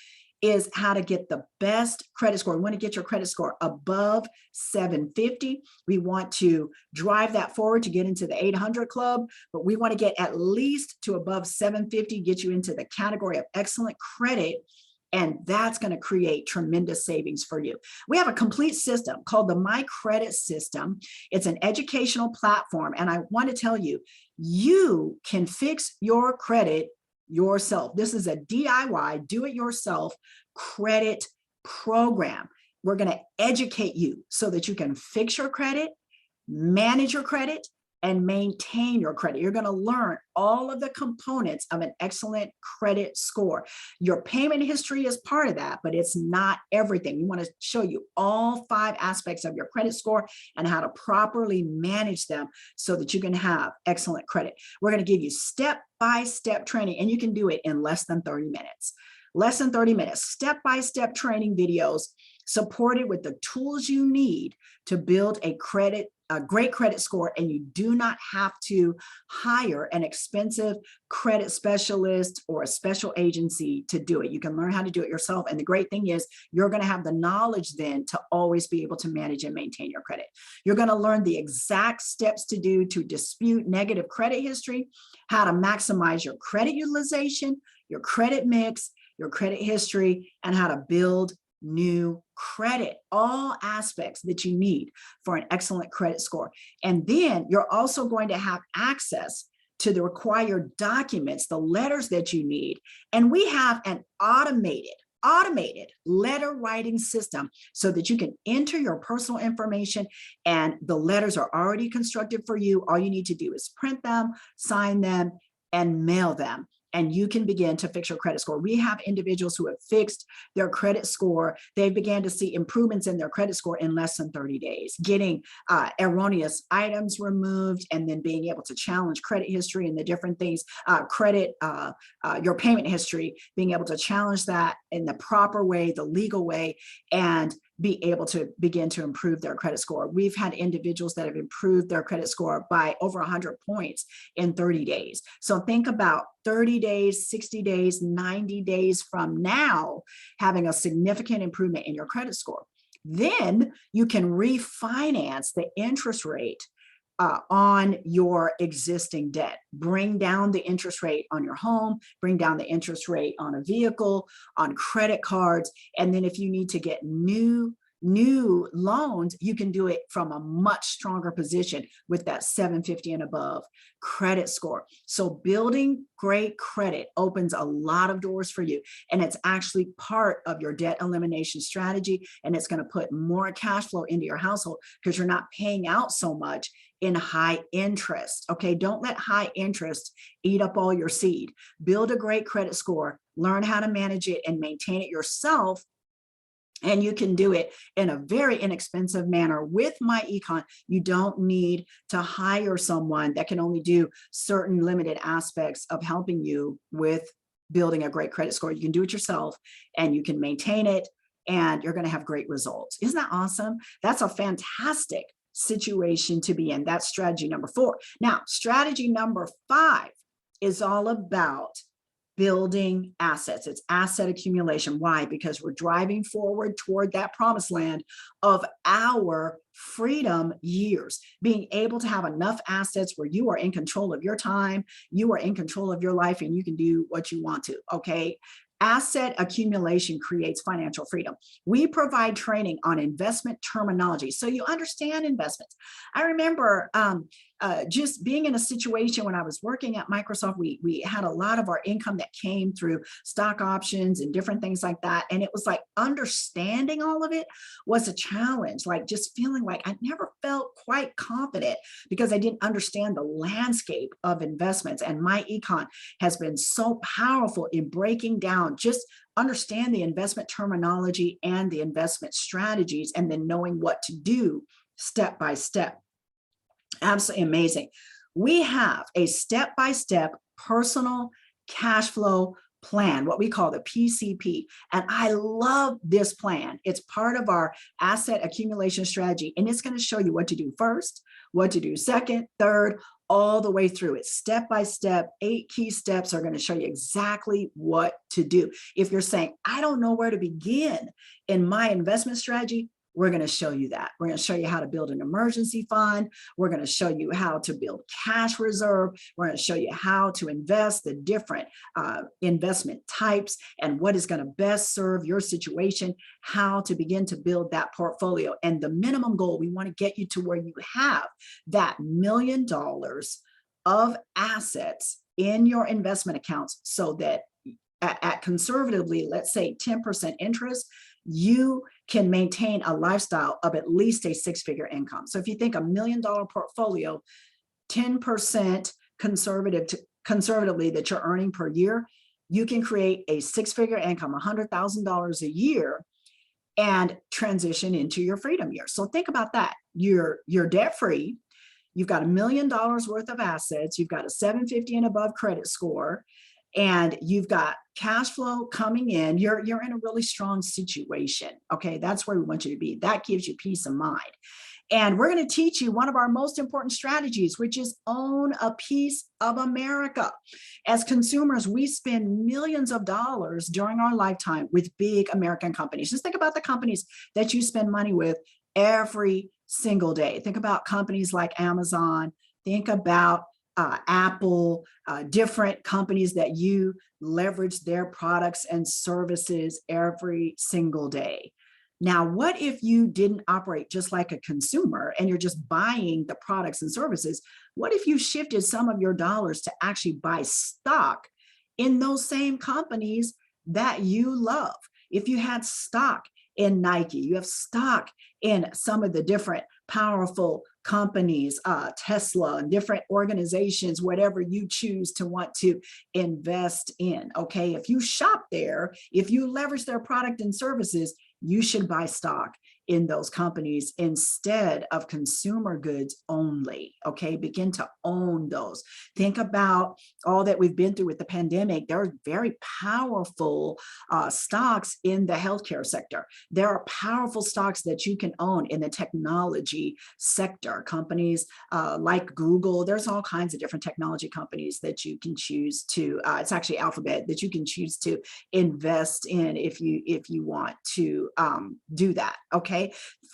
Speaker 1: is how to get the best credit score. We want to get your credit score above 750. We want to drive that forward to get into the 800 club, but we want to get at least to above 750, get you into the category of excellent credit. And that's going to create tremendous savings for you. We have a complete system called the My Credit System. It's an educational platform. And I want to tell you, you can fix your credit yourself. This is a DIY, do-it-yourself credit program. We're going to educate you so that you can fix your credit, manage your credit, and maintain your credit. You're going to learn all of the components of an excellent credit score. Your payment history is part of that, but it's not everything. We want to show you all 5 aspects of your credit score and how to properly manage them so that you can have excellent credit. We're going to give you step-by-step training, and you can do it in less than 30 minutes. Less than 30 minutes, step-by-step training videos supported with the tools you need to build a great credit score. And you do not have to hire an expensive credit specialist or a special agency to do it. You can learn how to do it yourself. And the great thing is you're going to have the knowledge then to always be able to manage and maintain your credit. You're going to learn the exact steps to do to dispute negative credit history, how to maximize your credit utilization, your credit mix, your credit history, and how to build new credit, all aspects that you need for an excellent credit score. And then you're also going to have access to the required documents, the letters that you need. And we have an automated letter writing system so that you can enter your personal information, and the letters are already constructed for you. All you need to do is print them, sign them, and mail them. And you can begin to fix your credit score. We have individuals who have fixed their credit score. They began to see improvements in their credit score in less than 30 days, getting erroneous items removed, and then being able to challenge credit history and the different things, your payment history, being able to challenge that in the proper way, the legal way, and be able to begin to improve their credit score. We've had individuals that have improved their credit score by over 100 points in 30 days. So think about 30 days, 60 days, 90 days from now, having a significant improvement in your credit score. Then you can refinance the interest rate on your existing debt. Bring down the interest rate on your home, bring down the interest rate on a vehicle, on credit cards. And then if you need to get new loans, you can do it from a much stronger position with that 750 and above credit score. So building great credit opens a lot of doors for you. And it's actually part of your debt elimination strategy. And it's going to put more cash flow into your household because you're not paying out so much in high interest. Okay, don't let high interest eat up all your seed. Build a great credit score, learn how to manage it and maintain it yourself. And you can do it in a very inexpensive manner with MyEcon. You don't need to hire someone that can only do certain limited aspects of helping you with building a great credit score. You can do it yourself and you can maintain it, and you're going to have great results. Isn't that awesome? That's a fantastic situation to be in. That's strategy number 4. Now, strategy number 5 is all about building assets. It's asset accumulation. Why? Because we're driving forward toward that promised land of our freedom years, being able to have enough assets where you are in control of your time, you are in control of your life, and you can do what you want to, okay? Asset accumulation creates financial freedom. We provide training on investment terminology so you understand investments. I remember just being in a situation when I was working at Microsoft, we had a lot of our income that came through stock options and different things like that. And it was like understanding all of it was a challenge, like just feeling like I never felt quite confident because I didn't understand the landscape of investments. And my econ has been so powerful in breaking down, just understand the investment terminology and the investment strategies, and then knowing what to do step by step. Absolutely amazing. We have a step-by-step personal cash flow plan, what we call the PCP. And I love this plan. It's part of our asset accumulation strategy. And it's going to show you what to do first, what to do second, third, all the way through it. Step by step, 8 key steps are going to show you exactly what to do. If you're saying, I don't know where to begin in my investment strategy, we're going to show you that. We're going to show you how to build an emergency fund. We're going to show you how to build cash reserve. We're going to show you how to invest, the different investment types, and what is going to best serve your situation, how to begin to build that portfolio. And the minimum goal, we want to get you to where you have that $1 million of assets in your investment accounts so that at conservatively, let's say 10% interest, you can maintain a lifestyle of at least a 6-figure income. So if you think $1 million portfolio, 10% conservatively that you're earning per year, you can create a 6-figure income, $100,000 a year, and transition into your freedom year. So think about that. You're debt-free. You've got $1 million worth of assets. You've got a 750 and above credit score, and you've got cash flow coming in. You're in a really strong situation. Okay, that's where we want you to be. That gives you peace of mind. And we're going to teach you one of our most important strategies, which is own a piece of America. As consumers, we spend millions of dollars during our lifetime with big American companies. Just think about the companies that you spend money with every single day. Think about companies like Amazon. Think about Apple, different companies that you leverage their products and services every single day. Now, what if you didn't operate just like a consumer and you're just buying the products and services? What if you shifted some of your dollars to actually buy stock in those same companies that you love? If you had stock in Nike, you have stock in some of the different powerful companies, Tesla, and different organizations, whatever you choose to want to invest in, okay? If you shop there, if you leverage their product and services, you should buy stock in those companies instead of consumer goods only, okay? Begin to own those. Think about all that we've been through with the pandemic. There are very powerful stocks in the healthcare sector. There are powerful stocks that you can own in the technology sector. Companies like Google, there's all kinds of different technology companies that you can choose to, it's actually Alphabet, that you can choose to invest in if you want to do that, okay?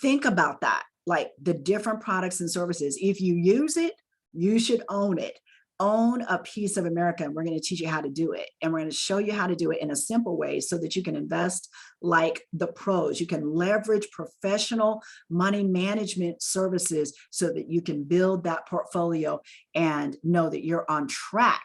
Speaker 1: Think about that, like the different products and services. If you use it, you should own it. Own a piece of America, and we're going to teach you how to do it. And we're going to show you how to do it in a simple way so that you can invest like the pros. You can leverage professional money management services so that you can build that portfolio and know that you're on track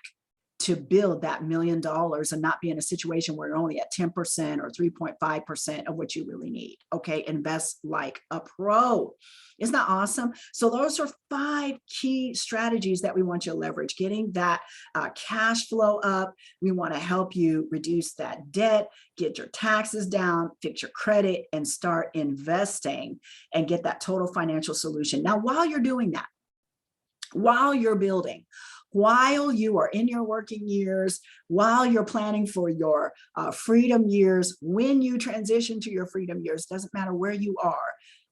Speaker 1: to build that $1 million and not be in a situation where you're only at 10% or 3.5% of what you really need. Okay, invest like a pro. Isn't that awesome? So those are 5 key strategies that we want you to leverage. Getting that cash flow up. We want to help you reduce that debt, get your taxes down, fix your credit, and start investing and get that total financial solution. Now, while you're doing that, while you're building, while you are in your working years, while you're planning for your freedom years, when you transition to your freedom years, doesn't matter where you are,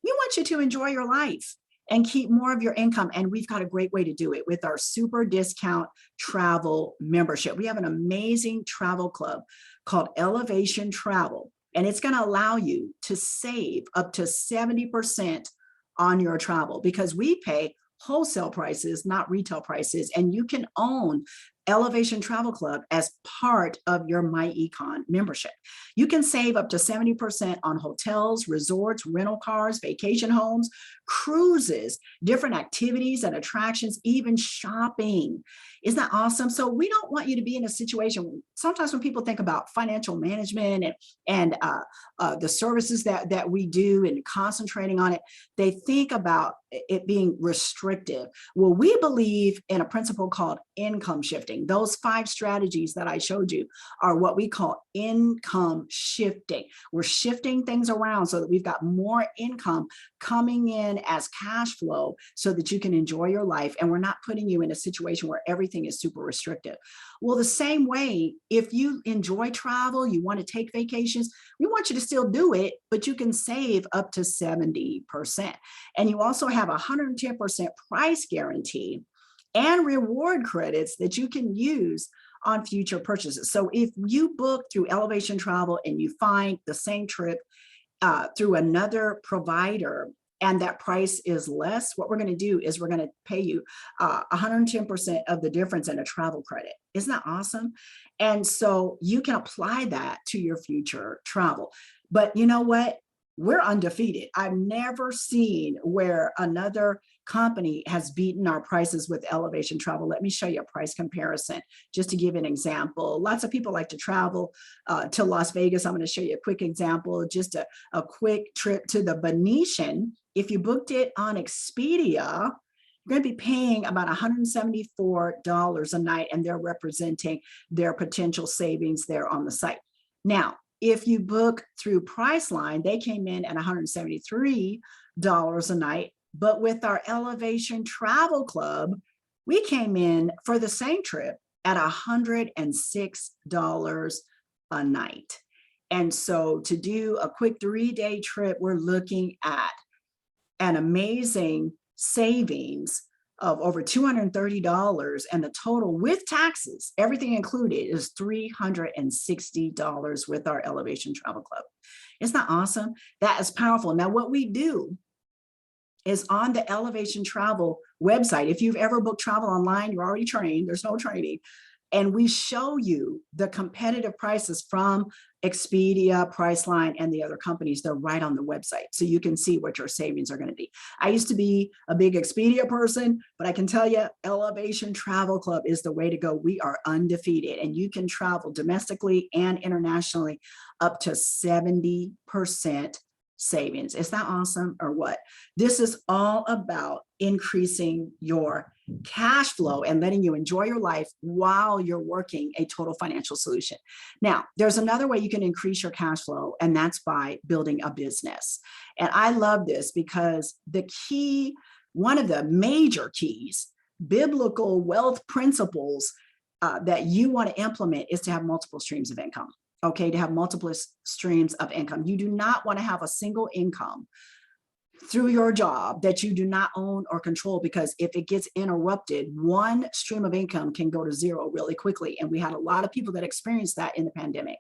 Speaker 1: we want you to enjoy your life. and keep more of your income. And we've got a great way to do it with our super discount travel membership. We have an amazing travel club called Elevation Travel, and it's going to allow you to save up to 70% on your travel because we pay wholesale prices, not retail prices, and you can own Elevation Travel Club as part of your MyEcon membership. You can save up to 70% on hotels, resorts, rental cars, vacation homes, cruises, different activities and attractions, even shopping. Isn't that awesome? So we don't want you to be in a situation, sometimes when people think about financial management and the services that we do and concentrating on it, they think about it being restrictive. Well, we believe in a principle called income shifting. Those 5 strategies that I showed you are what we call income shifting. We're shifting things around so that we've got more income coming in as cash flow so that you can enjoy your life, and we're not putting you in a situation where everything is super restrictive. Well, the same way, if you enjoy travel, you want to take vacations, we want you to still do it, but you can save up to 70%. And you also have 110% price guarantee and reward credits that you can use on future purchases. So if you book through Elevation Travel and you find the same trip through another provider and that price is less, what we're going to do is we're going to pay you 110% of the difference in a travel credit. Isn't that awesome? And so you can apply that to your future travel. But you know what? We're undefeated. I've never seen where another company has beaten our prices with Elevation Travel. Let me show you a price comparison just to give an example. Lots of people like to travel to Las Vegas. I'm going to show you a quick example, just a quick trip to the Venetian. If you booked it on Expedia, you're going to be paying about $174 a night, and they're representing their potential savings there on the site. Now, if you book through Priceline, they came in at $173 a night, but with our Elevation Travel Club, we came in for the same trip at $106 a night. And so to do a quick 3-day trip, we're looking at an amazing savings of over $230, and the total with taxes, everything included, is $360 with our Elevation Travel Club. Isn't that awesome? That is powerful. Now, what we do is on the Elevation Travel website, if you've ever booked travel online, you're already trained, there's no training, and we show you the competitive prices from Expedia, Priceline, and the other companies. They're right on the website, so you can see what your savings are going to be. I used to be a big Expedia person, but I can tell you Elevation Travel Club is the way to go. We are undefeated, and you can travel domestically and internationally up to 70% savings. Is that awesome or what? This is all about increasing your cash flow and letting you enjoy your life while you're working a total financial solution. Now, there's another way you can increase your cash flow, and that's by building a business. And I love this because the key, one of the major keys, biblical wealth principles that you want to implement is to have multiple streams of income. Okay, to have multiple streams of income. You do not want to have a single income through your job that you do not own or control, because if it gets interrupted, one stream of income can go to zero really quickly. And we had a lot of people that experienced that in the pandemic.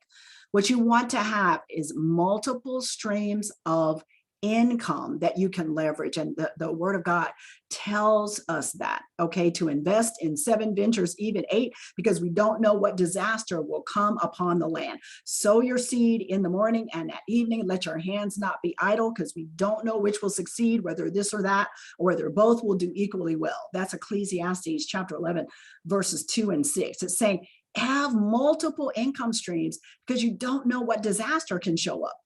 Speaker 1: What you want to have is multiple streams of income that you can leverage. And the Word of God tells us that, okay, to invest in 7 ventures, even 8, because we don't know what disaster will come upon the land. Sow your seed in the morning and at evening. Let your hands not be idle, because we don't know which will succeed, whether this or that, or whether both will do equally well. That's Ecclesiastes chapter 11, verses 2 and 6. It's saying have multiple income streams because you don't know what disaster can show up.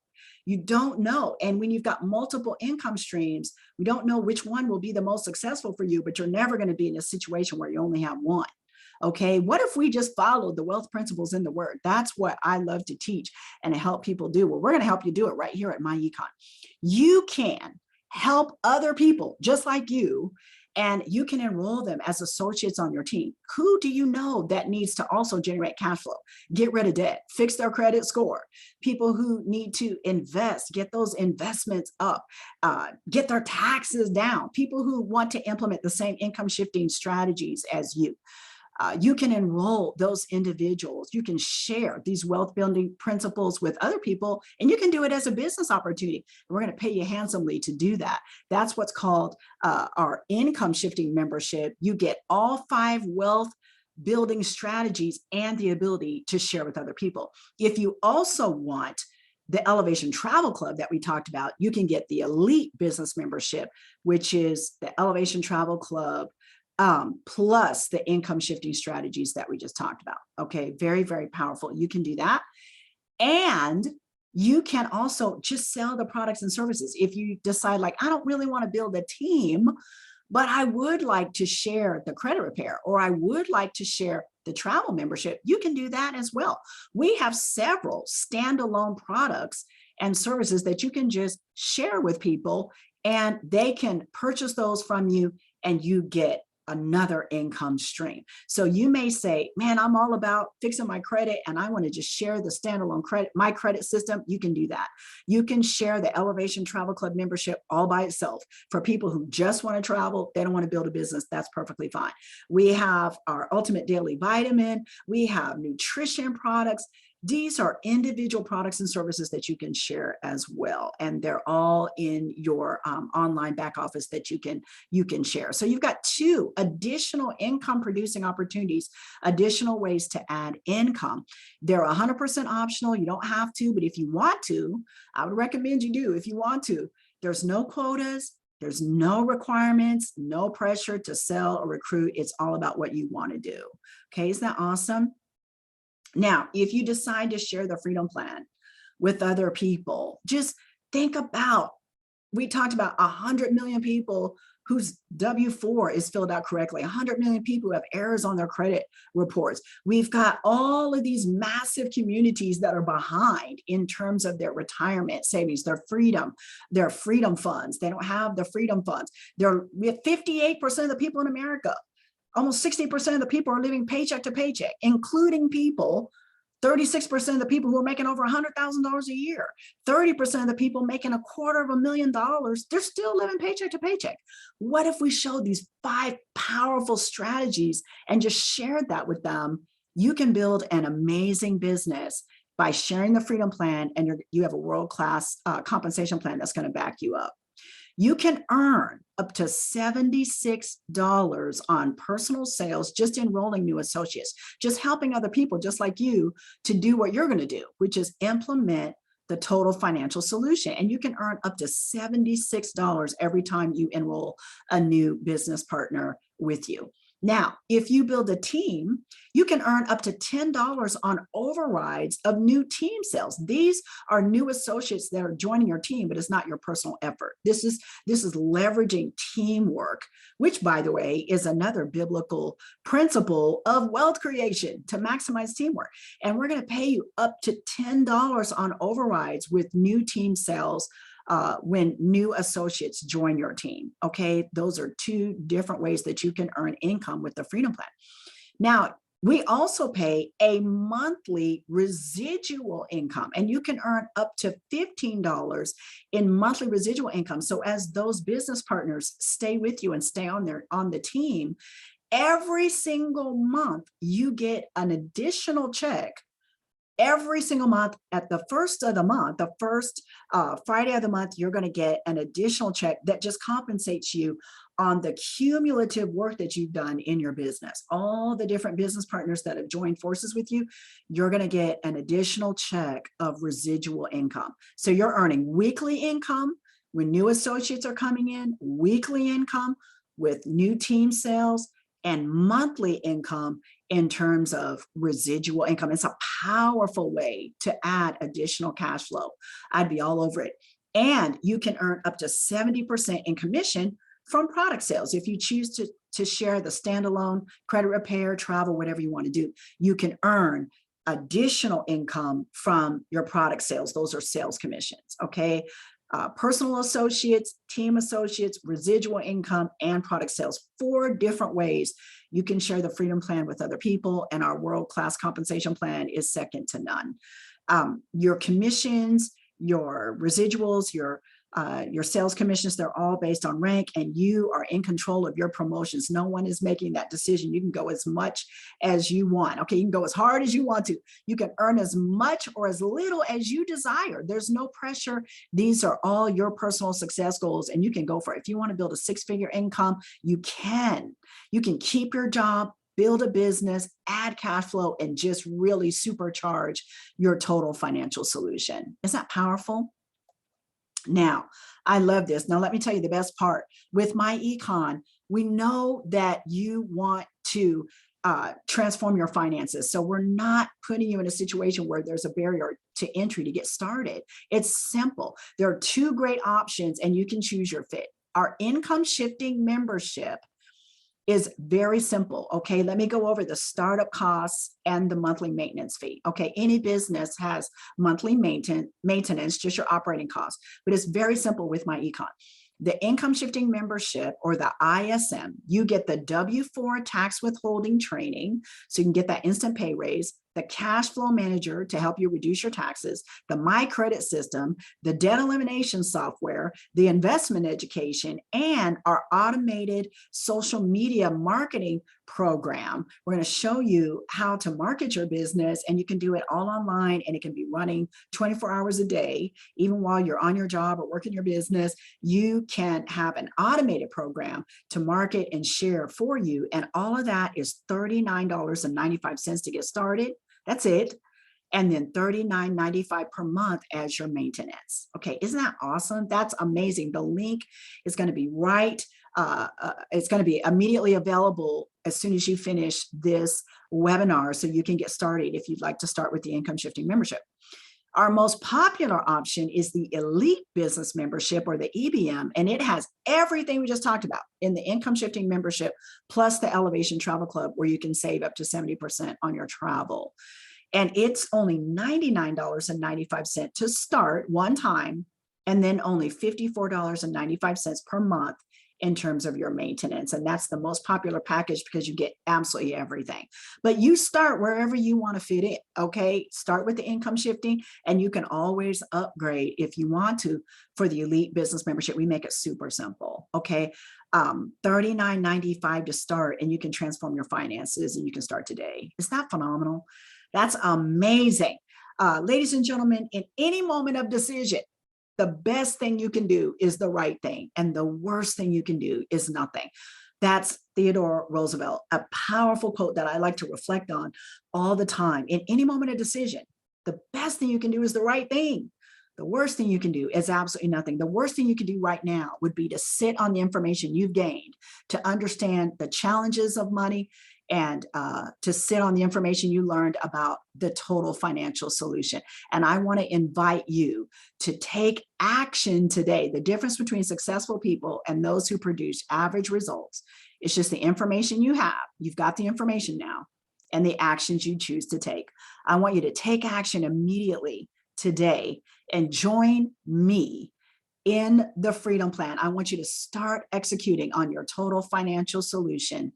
Speaker 1: You don't know. And when you've got multiple income streams, we don't know which one will be the most successful for you, but you're never going to be in a situation where you only have one. Okay, what if we just followed the wealth principles in the Word? That's what I love to teach and to help people do. Well, we're going to help you do it right here at MyEcon. You can help other people just like you and you can enroll them as associates on your team. Who do you know that needs to also generate cash flow, get rid of debt, fix their credit score? People who need to invest, get those investments up, get their taxes down, people who want to implement the same income shifting strategies as you. You can enroll those individuals. You can share these wealth building principles with other people, and you can do it as a business opportunity. We're going to pay you handsomely to do that. That's what's called our income shifting membership. You get all 5 wealth building strategies and the ability to share with other people. If you also want the Elevation Travel Club that we talked about, you can get the elite business membership, which is the Elevation Travel Club plus the income shifting strategies that we just talked about. Okay, very, very powerful. You can do that. And you can also just sell the products and services. If you decide like, I don't really want to build a team, but I would like to share the credit repair, or I would like to share the travel membership, you can do that as well. We have several standalone products and services that you can just share with people, and they can purchase those from you, and you get another income stream. So you may say, man, I'm all about fixing my credit and I want to just share the standalone credit, my credit system. You can do that. You can share the Elevation Travel Club membership all by itself. For people who just want to travel, they don't want to build a business, that's perfectly fine. We have our Ultimate Daily Vitamin. We have nutrition products. These are individual products and services that you can share as well. And they're all in your online back office that you can share. So you've got 2 additional income producing opportunities, additional ways to add income. They're 100% optional. You don't have to, but if you want to, I would recommend you do if you want to. There's no quotas. There's no requirements, no pressure to sell or recruit. It's all about what you want to do. Okay, isn't that awesome? Now, if you decide to share the Freedom Plan with other people, just think about, we talked about 100 million people whose W-4 is filled out correctly, 100 million people who have errors on their credit reports. We've got all of these massive communities that are behind in terms of their retirement savings, their freedom funds. They don't have the freedom funds. We have 58% of the people in America. Almost 60% of the people are living paycheck to paycheck, including people, 36% of the people who are making over $100,000 a year, 30% of the people making $250,000, they're still living paycheck to paycheck. What if we showed these 5 powerful strategies and just shared that with them? You can build an amazing business by sharing the Freedom Plan, and you have a world-class compensation plan that's going to back you up. You can earn up to $76 on personal sales, just enrolling new associates, just helping other people just like you to do what you're going to do, which is implement the total financial solution. And you can earn up to $76 every time you enroll a new business partner with you. Now, if you build a team, you can earn up to $10 on overrides of new team sales. These are new associates that are joining your team, but it's not your personal effort. This is leveraging teamwork, which, by the way, is another biblical principle of wealth creation, to maximize teamwork. And we're going to pay you up to $10 on overrides with new team sales when new associates join your team. Okay, those are 2 different ways that you can earn income with the Freedom Plan. Now, we also pay a monthly residual income, and you can earn up to $15 in monthly residual income. So as those business partners stay with you and stay on the team, every single month you get an additional check. Every single month at the first of the month, the first Friday of the month, you're going to get an additional check that just compensates you on the cumulative work that you've done in your business. All the different business partners that have joined forces with you, you're going to get an additional check of residual income. So you're earning weekly income when new associates are coming in, weekly income with new team sales, and monthly income in terms of residual income. It's a powerful way to add additional cash flow. I'd be all over it. And you can earn up to 70% in commission from product sales. If you choose to share the standalone credit repair, travel, whatever you want to do, you can earn additional income from your product sales. Those are sales commissions. Okay. personal associates, team associates, residual income, and product sales. 4 different ways you can share the Freedom Plan with other people, and our world-class compensation plan is second to none. Your commissions, your residuals, your sales commissions, they're all based on rank, and you are in control of your promotions. No one is making that decision. You can go as much as you want. Okay, you can go as hard as you want to. You can earn as much or as little as you desire. There's no pressure. These are all your personal success goals, and you can go for it. If you want to build a 6-figure income, you can. You can keep your job, build a business, add cash flow, and just really supercharge your total financial solution. Isn't that powerful? Now, I love this. Now, let me tell you the best part. With My Econ, we know that you want to transform your finances. So we're not putting you in a situation where there's a barrier to entry to get started. It's simple. There are 2 great options, and you can choose your fit. Our income shifting membership is very simple. Okay, let me go over the startup costs and the monthly maintenance fee. Okay, any business has monthly maintenance, just your operating costs, but it's very simple with My Econ. The income shifting membership, or the ISM, you get the W-4 tax withholding training, so you can get that instant pay raise, the cash flow manager to help you reduce your taxes, the My Credit system, the debt elimination software, the investment education, and our automated social media marketing program. We're going to show you how to market your business, and you can do it all online, and it can be running 24 hours a day. Even while you're on your job or working your business, you can have an automated program to market and share for you. And all of that is $39.95 to get started. That's it. And then $39.95 per month as your maintenance. Okay, isn't that awesome? That's amazing. The link is going to be right. It's going to be immediately available as soon as you finish this webinar, so you can get started if you'd like to start with the income shifting membership. Our most popular option is the Elite Business Membership, or the EBM, and it has everything we just talked about in the income shifting membership, plus the Elevation Travel Club, where you can save up to 70% on your travel. And it's only $99.95 to start one time, and then only $54.95 per month in terms of your maintenance. And that's the most popular package because you get absolutely everything. But you start wherever you want to fit in, okay? Start with the income shifting, and you can always upgrade if you want to for the Elite Business Membership. We make it super simple, okay? $39.95 to start, and you can transform your finances, and you can start today. Is that phenomenal? That's amazing. Ladies and gentlemen, in any moment of decision, the best thing you can do is the right thing, and the worst thing you can do is nothing. That's Theodore Roosevelt, a powerful quote that I like to reflect on all the time. In any moment of decision, the best thing you can do is the right thing. The worst thing you can do is absolutely nothing. The worst thing you can do right now would be to sit on the information you've gained, to understand the challenges of money, and to sit on the information you learned about the total financial solution. And I want to invite you to take action today. The difference between successful people and those who produce average results is just the information you have. You've got the information now, and the actions you choose to take. I want you to take action immediately today and join me in the Freedom Plan. I want you to start executing on your total financial solution.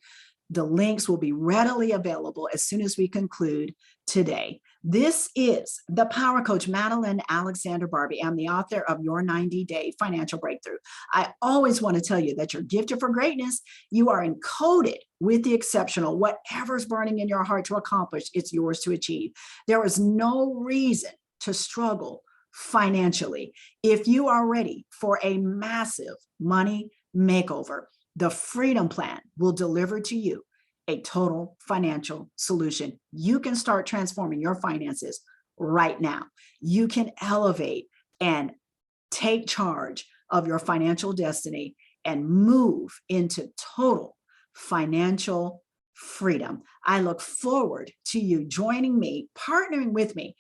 Speaker 1: The links will be readily available as soon as we conclude today. This is the Power Coach, Madeline Alexander Barbie. I'm the author of Your 90-Day Financial Breakthrough. I always want to tell you that you're gifted for greatness. You are encoded with the exceptional. Whatever's burning in your heart to accomplish, it's yours to achieve. There is no reason to struggle financially. If you are ready for a massive money makeover, the Freedom Plan will deliver to you a total financial solution. You can start transforming your finances right now. You can elevate and take charge of your financial destiny and move into total financial freedom. I look forward to you joining me, partnering with me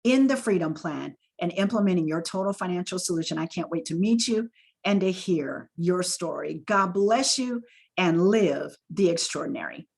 Speaker 1: in the Freedom Plan and implementing your total financial solution. I can't wait to meet you and to hear your story. God bless you, and live the extraordinary.